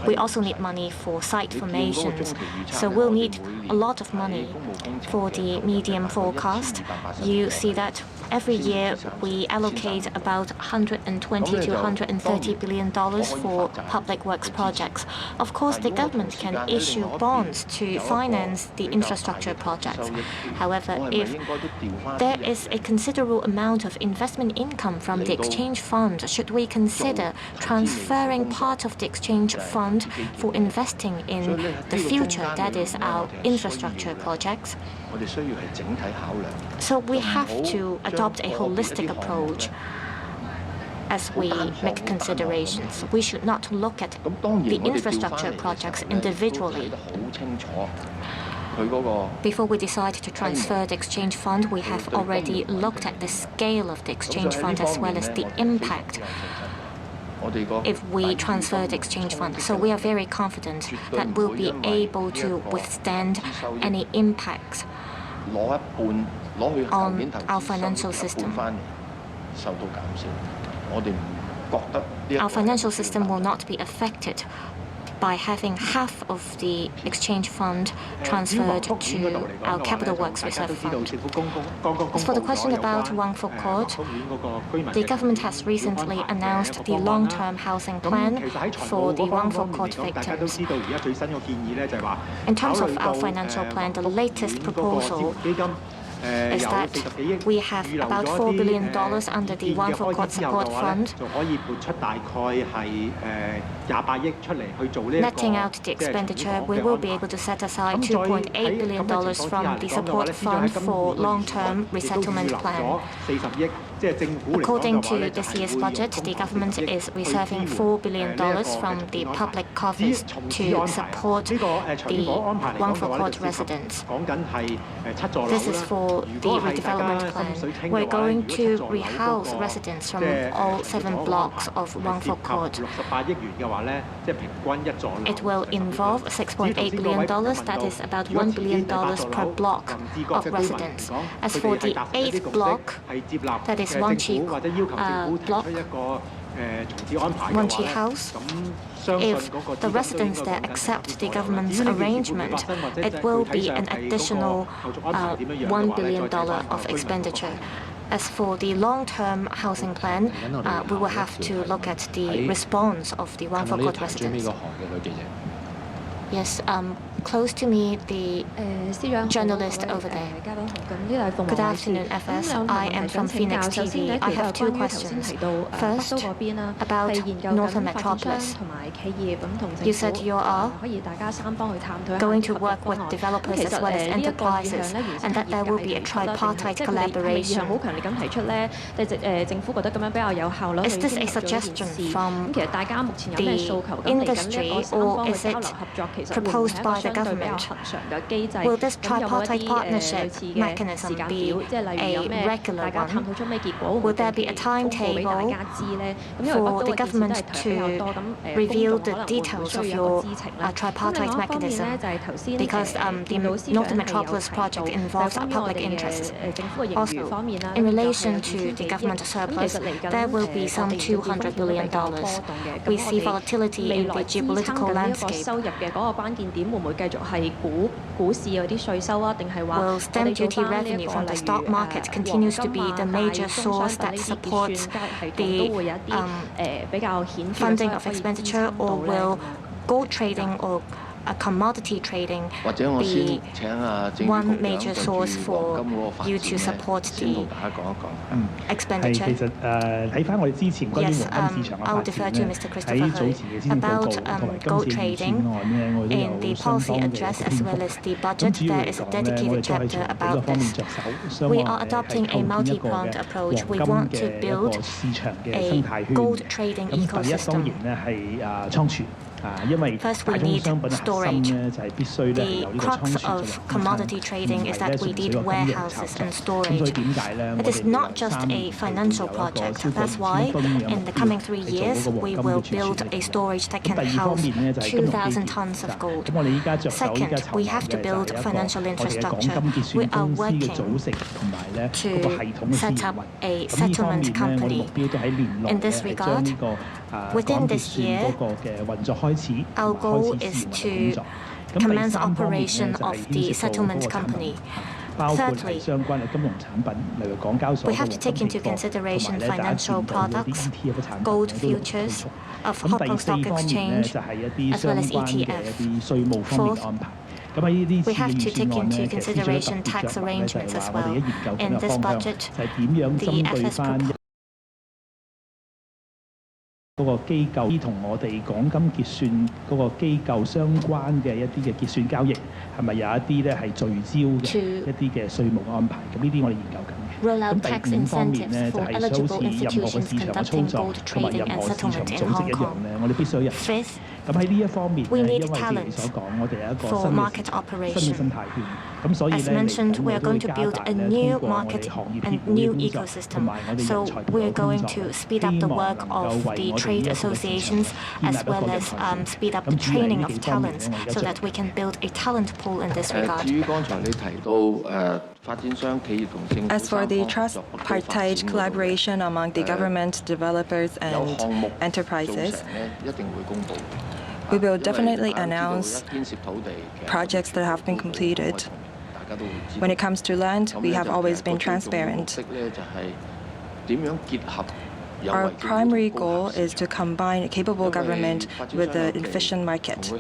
We also need money for site formations, so we'll need a lot of money for the medium forecast. You see that every year we allocate about $120 to $130 billion for public works projects. Of course, the government can issue bonds to finance the infrastructure projects. However, if there is a considerable amount of investment income from the exchange fund, should we consider transferring part of the exchange fund for investing in the future, that is our infrastructure projects? So we have to adopt a holistic approach as we make considerations. We should not look at the infrastructure projects individually. Before we decide to transfer the exchange fund, we have already looked at the scale of the exchange fund as well as the impact if we transfer the exchange fund. So we are very confident that we'll be able to withstand any impacts on our financial system. Our financial system will not be affected by having half of the exchange fund transferred to our capital works reserve fund. As for the question about Wang Fu Court, the government has recently announced the long-term housing plan for the Wang Fu Court victims. In terms of our financial plan, the latest proposal is that we have about $4 billion under the Wang Fu Court Support Fund. Netting out the expenditure, we will be able to set aside $2.8 billion from the support fund for long-term resettlement plan. According to this year's budget, the government is reserving $4 billion from the public coffers to support the Wang Fu Court residents. This is for the redevelopment plan. We're going to rehouse residents from all 7 blocks of Wang Fu Court. It will involve $6.8 billion, that is about $1 billion per block of residents. As for the 8th block, that is Wang Chi block, One-T House, if the residents there accept the government's arrangement, it will be an additional $1 billion of expenditure. As for the long-term housing plan, we will have to look at the response of the One for Good residents. Yes, close to me, the journalist over there. Good afternoon, FS. I am from Phoenix TV. I have two questions. First, about Northern Metropolis. You said you are going to work with developers as well as enterprises, and that there will be a tripartite collaboration. Is this a suggestion from the industry, or is it proposed by the government? Will this tripartite partnership mechanism be a regular one? Will there be a timetable for the government to reveal the details of your tripartite mechanism? Because the Northern Metropolis project involves public interest. Also, in relation to the government surplus, there will be some $200 billion. We see volatility in the geopolitical landscape. Will stamp duty revenue from the stock market continues to be the major source that supports the funding of expenditure, or will gold trading or commodity trading be one major source for you to support the expenditure? Yes, I'll defer to Mr. Christopher Hui. About gold trading, in the policy address as well as the budget, there is a dedicated chapter about this. We are adopting a multi-pronged approach. We want to build a gold trading ecosystem. First, we need storage. The crux of commodity trading is that we need warehouses and storage. It is not just a financial project. That's why in the coming 3 years, we will build a storage that can house 2,000 tons of gold. Second, we have to build financial infrastructure. We are working to set up a settlement company. In this regard, within this year, our goal is to commence operation of the settlement company. Thirdly, we have to take into consideration financial products, gold futures of Hong Kong Stock Exchange, as well as ETF. Fourth, we have to take into consideration tax arrangements as well. In this budget, the FS proposed嗰個機構同我哋港金結算嗰個機構相關嘅一啲嘅結算交易，係咪有一啲咧係聚焦嘅一啲嘅稅務安排？咁呢啲我哋研究緊嘅。咁第五方面咧就係好似任何嘅市場嘅操作同埋任何市場組織一樣咧，我哋必須有人才。咁喺呢一方面咧，因為正如所講，我哋有一個新嘅生態圈。咁所以咧， As mentioned, we are going to build a new market and new ecosystem. So we are going to speed up the work of the trade associations as well as speed up the training of talents so that we can build a talent pool in this regard. As for the tripartite collaboration among the government, developers, and enterprises, we will definitely announce projects that have been completed. When it comes to land, we have always been transparent. Our primary goal is to combine a capable government with an efficient market.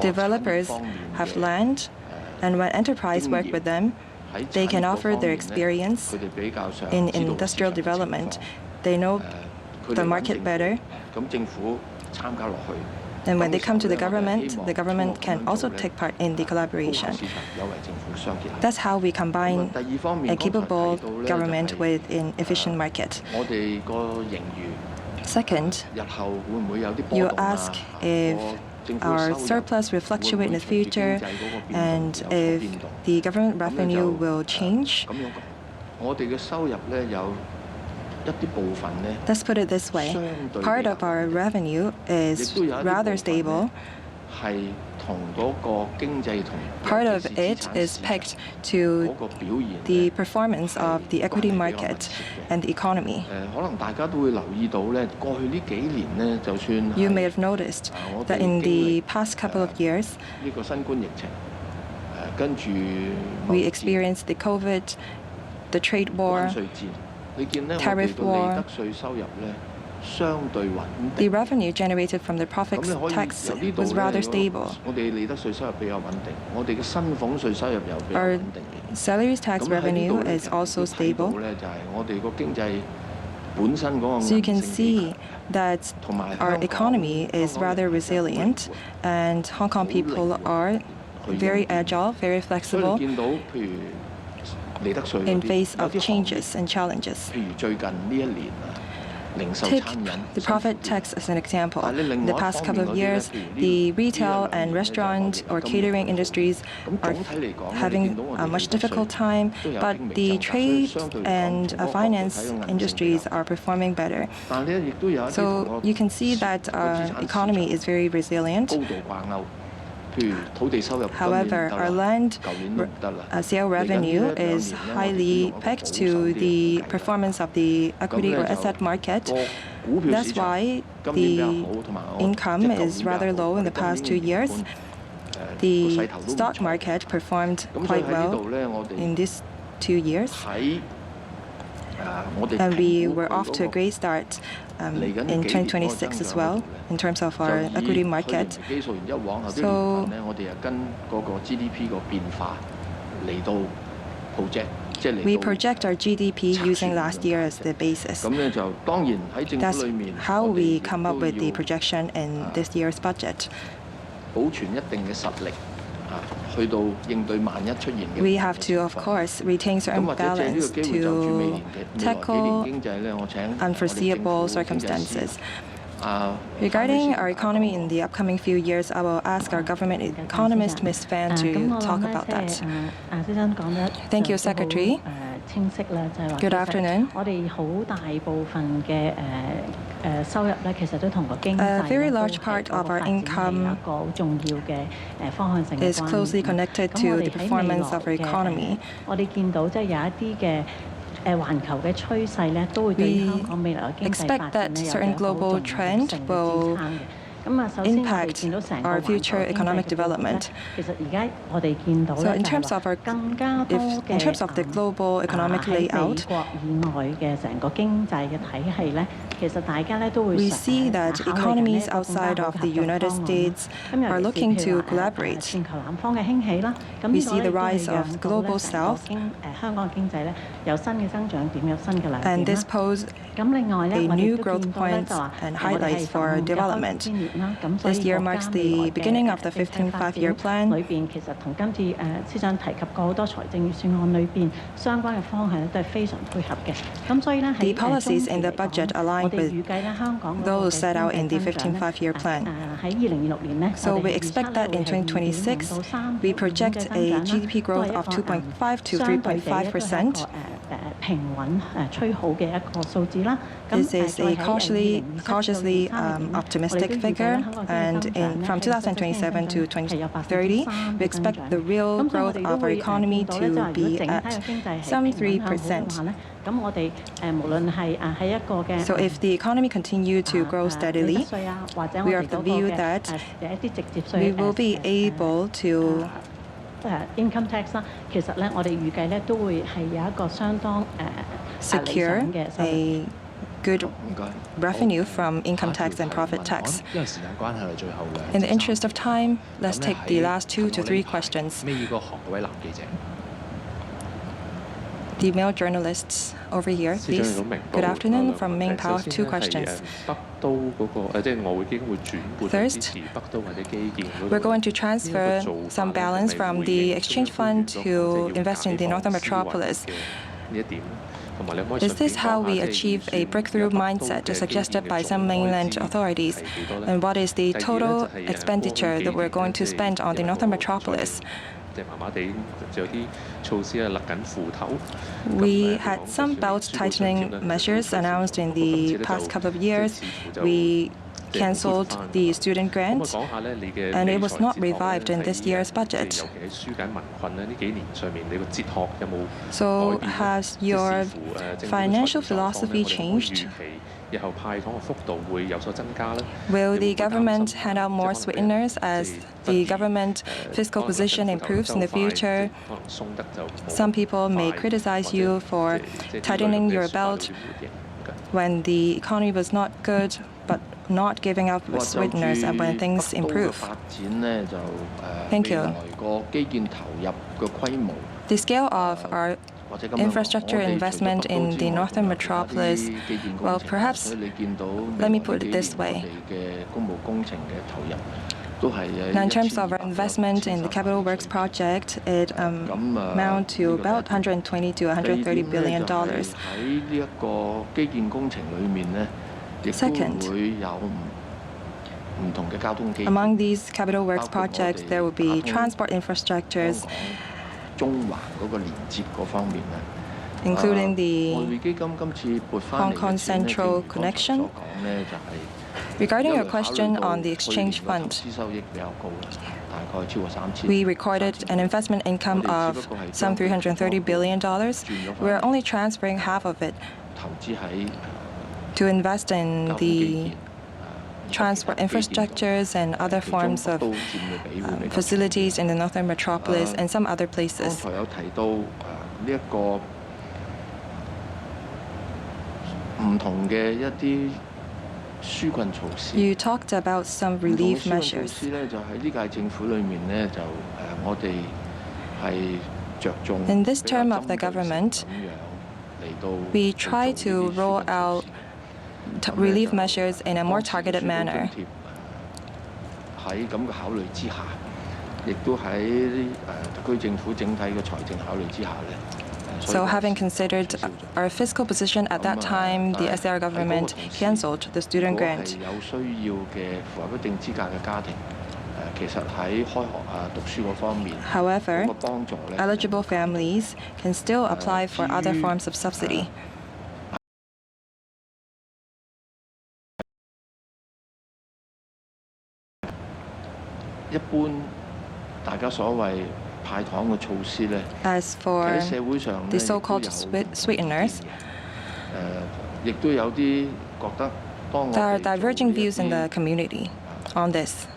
Developers have land, and when enterprise work with them, they can offer their experience in industrial development. They know the market better. And when they come to the government can also take part in the collaboration. That's how we combine a capable government with an efficient market. Second, you ask if our surplus will fluctuate in the future and if the government revenue will change. Let's put it this way. Part of our revenue is rather stable, 係同嗰個經濟同 Part of it is pegged to the performance of the equity market and the economy. 可能大家都會留意到咧，過去呢幾年咧，就算 You may have noticed that in the past couple of years, 呢個新冠疫情，跟住 we experienced the COVID, the trade war, 關稅戰，你見咧我 tariff 哋個 war. 利得稅收入咧相對穩 The 定。 revenue generated from the profit 咁你可以 tax 由呢度 was 咧， rather stable. 我哋利得稅收入比較穩定，我哋嘅薪俸稅收入又比較 Our 穩定。 salaries tax 咁喺呢 revenue 度咧 is also 睇到 stable. 咧就係我哋個經濟本身嗰個 So you can 韌性幾 see that 同埋 our 香港 economy is 香港 rather 人 resilient, and Hong Kong people are very agile, very 所以 flexible 你見到譬如利得稅嗰 in 啲 face 有 of 啲行業 changes and challenges. 譬如最近呢一年啊，零售 Take 餐飲 the profit tax as an example. 但係你另 In the 外一 past 方 couple 面 of 嗰啲咧 years, 譬如 the 呢 retail 兩 and 年咧就 restaurant 係 or 金融 catering industries 咁 are 總體嚟講咧，你 having 見到我 a 哋 much 利得稅 difficult time, 都有 but 輕微 the 增加，所以 trade 相對嚟講 and 從嗰個角度 finance 睇個韌性比 industries 較 are performing better. 但係咧亦都有一啲同 So 個 you can see that 個資 our 產市 economy 場 is very resilient. 高度掛鈎。譬如土地收入今年唔 However, 得 our 啦， land 舊年都唔得啦。 sale 嚟緊呢 revenue 一兩 is 年咧，我哋都 highly 用一個保 pegged 守 to 啲 the 嘅估計啦。 performance of the 咁 equity 咧 or 就 asset market. 個股票 That's 市場 why 今年比較 the 好，同埋我即係 income 舊年 is 比較 rather 好。 low 我 in 哋 the past 2今年 years. 個勢 The 頭都唔 stock 錯。 market performed 咁所以 quite 喺呢 well 度咧，我哋 in these 2 years, 喺我哋 and 評 we 估 were 佢 off to a 嗰個 great start 嚟緊呢 in 幾年嗰個 2026 增 as 長 well 嗰度咧， in terms of 就 our 以 equity 去年 market. 嘅基數，然之後往後啲 So 年份咧，我哋係跟嗰個 GDP 個變化嚟到 project，即係 We 嚟到 project our GDP 測算 using last year as the basis. 咁咧就當然喺政府 That's 裏面， how 我哋 we 亦 come up 都 with the 要 projection in this year's budget. 保存一定嘅實力去到應對萬一出現嘅 We have to, of course, retain 咁 certain 或者借呢個 balance 機會就住未 to 來幾年 tackle 經濟咧，我請我哋政 unforeseeable 府經濟師 circumstances. 范 Regarding 美 our 詩 economy in the upcoming few years, I will ask our government economist, Ms. Fan, to talk about that. 先生講得 Thank you, Secretary. 清晰啦，就係話 Good afternoon. 我哋好大部分嘅收入咧，其實都同個經濟 A very 咧 large 都係 part of our 嗰個發展係 income 一個好重要嘅方向性嘅 is 關 closely 聯。 connected 咁我 to 哋 the 喺未 performance 來 of our 嘅 economy. 我哋見到即係有一啲嘅環球嘅趨勢咧，都會對香港未來嘅經濟發 expect 展 that 咧有 certain 個好 global 重要 trend 性嘅 will 支撐嘅。咁啊，首先我哋 impact 見到成個 our 環球 future 經濟 economic 嘅部分咧 development. 其實而家我哋見到 So 咧 in 就係 terms of 話 our, 更加多 if 嘅 in terms of the global economic 喺美 layout, 國以外嘅成個經濟嘅體系咧，其實大家咧都會 we see that 考慮緊呢 economies 一個更加 outside 好 of 嘅 the 合作 United 方案啦。 States 咁尤 are 其 looking 是譬如 to 話 collaborate. 全球南方嘅興起啦，咁 We 呢 see 個 the 咧都係 rise 讓 of 到 global 咧成個 south, 香港嘅經濟咧有新嘅增長點，有新嘅亮 and 點 this 啦。 pose 咁另外咧， a 我哋 new 都 growth 見到咧 points 就話 and 我哋 highlights 係 for 15嘅開 development. 先年啦，咁所 This 以 year 國 marks 家 the 未來 beginning of the 嘅政 15th 策發 five-year 展 plan. 裏邊，其實同今次司長提及過好多財政預算案裏邊相關嘅方向咧，都係非常配合嘅。咁所以咧 The 喺 policies in the 中期嚟 budget 講 aligned 我哋 with 預計咧香港嗰個 those set out in the 嘅經濟增 15th 長 five-year 咧 plan. 喺2026年咧， So 我 we 哋預 expect 測 that 咧 in 會係 2026, 2.5到3% we 嘅 project 增 a 長啦， GDP 都 growth 係一 of 個 2.5 to 相對地咧都係一個 3.5%. 平穩趨好嘅一個數字啦。咁 This is 再 a 喺 cautiously 2027到 23 optimistic 年咧，我哋都預計 figure, 咧香港經濟 and 增長 in 咧 from 係實質經濟 2027 to 增長係有 2030, 3% we 嘅增 expect 長。 the real 咁所以我 growth 哋都 of our 會 economy 見到咧，就 to 係如果 be 整體 at 嘅經濟係 some 平穩向好 3%. 嘅話咧，咁我哋無論係喺一個嘅 So if the economy continue to grow 利得 steadily, 稅啊，或者 we 我 are 哋 of the 嗰個 view 嘅 that 一啲直接稅 we will be able to income tax 啦，其實咧我哋預計咧都會係有一個相當理 secure 想嘅收入。 a good 唔該。 revenue from income tax and profit tax. 因為時間關係，我哋最後兩 In the 至三 interest of time, let's 咁咧 take the 喺 last 2 to 3 questions. 尾二個行嗰位男記者， The male journalists over here, 司長 please. 你好，明報 Good afternoon 兩 from 個 Main 問題 Power. 首 2 先咧係 questions. 北都嗰個即係我會基金會轉撥去 First, 支持北都或者基建嗰度 We're going to 呢一個 transfer 做法 some 咧，係 balance 咪 from 回 the 應 exchange 中央 fund 呼籲 to 咗即係 invest 要 in the 解 Northern 放思維 Metropolis. 嘅呢一點，同埋你可唔可以 Is this 順便 how 講 we 下即係 achieve 預 a 算 breakthrough 北都 mindset 嘅基 suggested 建 by 嘅 some 總開 mainland 支 authorities? 係幾多咧？ And what is the 第二咧 total 就係 expenditure that we're going to spend on the Northern Metropolis? 即係麻麻地，就有啲措施係勒緊褲頭。 We had some belt tightening measures announced in the past couple of years. We cancelled the student grant, and it was not revived in this year's budget. So has your financial philosophy changed? Will the government hand out more sweeteners as the government fiscal position improves in the future? Some people may criticize you for tightening your belt when the economy was not good, but not giving up sweeteners and when things improve. Thank you. The scale of our infrastructure investment in the northern metropolis, well, perhaps, let me put it this way. Now, in terms of our investment in the capital works project, it amounts to about $120 to $130 billion. Second, among these capital works projects, there will be transport infrastructures, including the Hong Kong Central connection. Regarding your question on the exchange fund, we recorded an investment income of some $330 billion. We're only transferring half of it to invest in the transport infrastructures and other forms of facilities in the northern metropolis and some other places. You talked about some relief measures. In this term of the government, we try to roll out relief measures in a more targeted manner. So having considered our fiscal position at that time, the SAR government cancelled the student grant. However, eligible families can still apply for other forms of subsidy. As for the so-called sweeteners, there are diverging views in the community on this.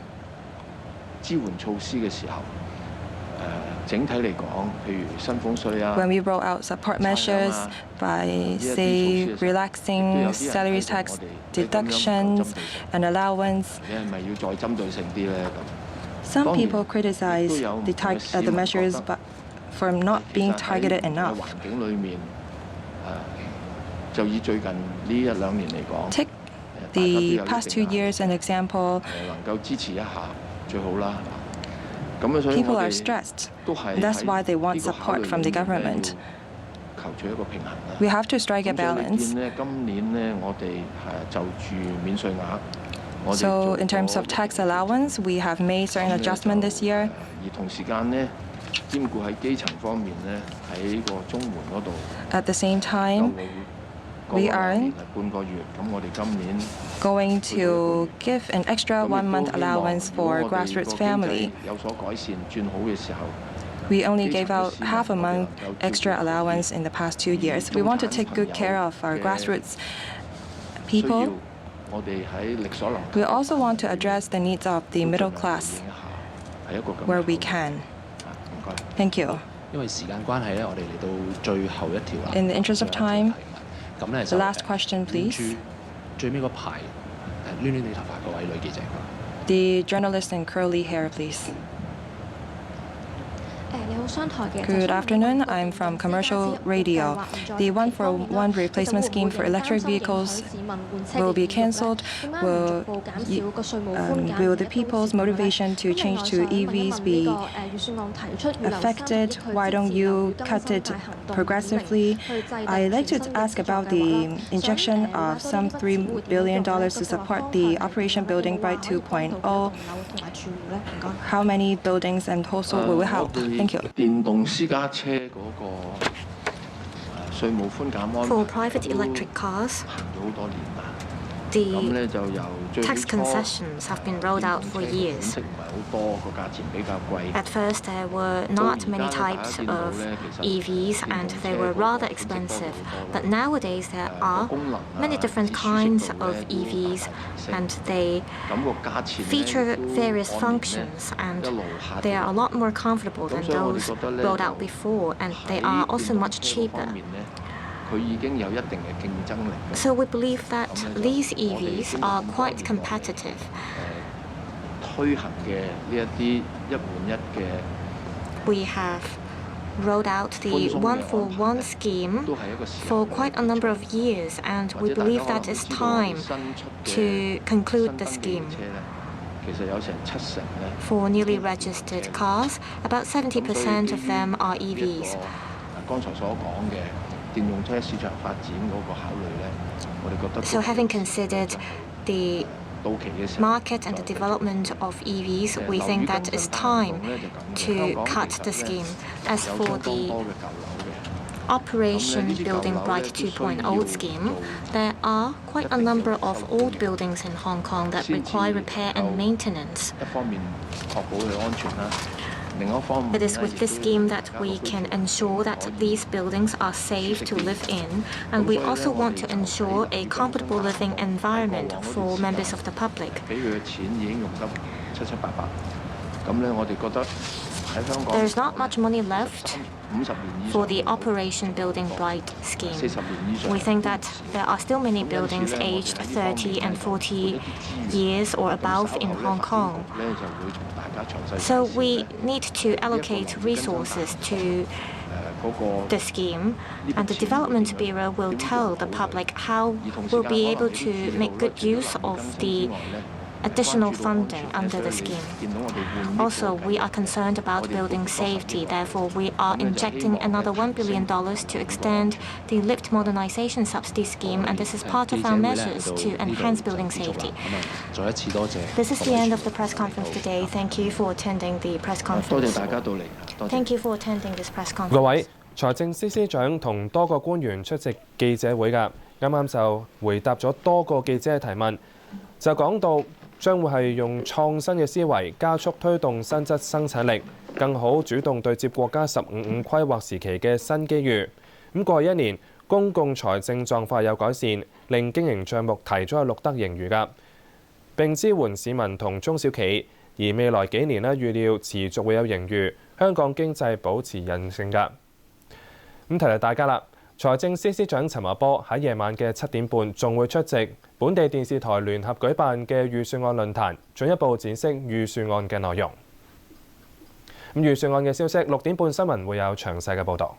When we roll out support measures by, say, relaxing salary tax deductions and allowance, some people criticize the measures for not being targeted enough. Take the past 2 years an example. People are stressed. That's why they want support from the government. We have to strike a balance. So in terms of tax allowance, we have made certain adjustments this year. At the same time, we are going to give an extra 1 month allowance for grassroots family. We only gave out half a month extra allowance in the past 2 years. We want to take good care of our grassroots people. We also want to address the needs of the middle class where we can. Thank you. In the interest of time, the last question, please. The journalist in curly hair, please. Good afternoon. I'm from Commercial Radio. The 1-for-1 replacement scheme for electric vehicles will be cancelled. Will the people's motivation to change to EVs be affected? Why don't you cut it progressively? I'd like to ask about the injection of some $3 billion to support the Operation Building Bright 2.0. How many buildings and households will help? Thank you. For private electric cars, The tax concessions have been rolled out for years. At first, there were not many types of EVs and they were rather expensive. But nowadays, there are many different kinds of EVs and they feature various functions and they are a lot more comfortable than those rolled out before and they are also much cheaper. So we believe that these EVs are quite competitive. We have rolled out the 1-for-1 scheme for quite a number of years and we believe that it's time to conclude the scheme. For newly registered cars, about 70% of them are EVs. So having considered the market and the development of EVs, we think that it's time to cut the scheme. As for the Operation Building Bright 2.0 scheme, there are quite a number of old buildings in Hong Kong that require repair and maintenance. It is with this scheme that we can ensure that these buildings are safe to live in, and we also want to ensure a comfortable living environment for members of the public. There's not much money left for the Operation Building Bright scheme. We think that there are still many buildings aged 30 and 40 years or above in Hong Kong. So we need to allocate resources to the scheme, and the Development Bureau will tell the public how we'll be able to make good use of the additional funding under the scheme. Also, we are concerned about building safety. Therefore, we are injecting another $1 billion to extend the lift modernization subsidy scheme, and this is part of our measures to enhance building safety. This is the end of the press conference today. Thank you for attending the press conference. Thank you for attending this press conference. 各位，財政司司長同多個官員出席記者會㗎，啱啱就回答咗多個記者嘅提問，就講到將會係用創新嘅思維加速推動新質生產力，更好主動對接國家15+5規劃時期嘅新機遇。咁過去一年，公共財政狀況有改善，令經營帳目提早係錄得盈餘㗎，並支援市民同中小企。而未來幾年預料持續會有盈餘，香港經濟保持韌性㗎。咁提提大家啦。財政司司長陳茂波喺夜晚嘅7點半仲會出席本地電視台聯合舉辦嘅預算案論壇，進一步展示預算案嘅內容。咁預算案嘅消息6點半新聞會有詳細嘅報導。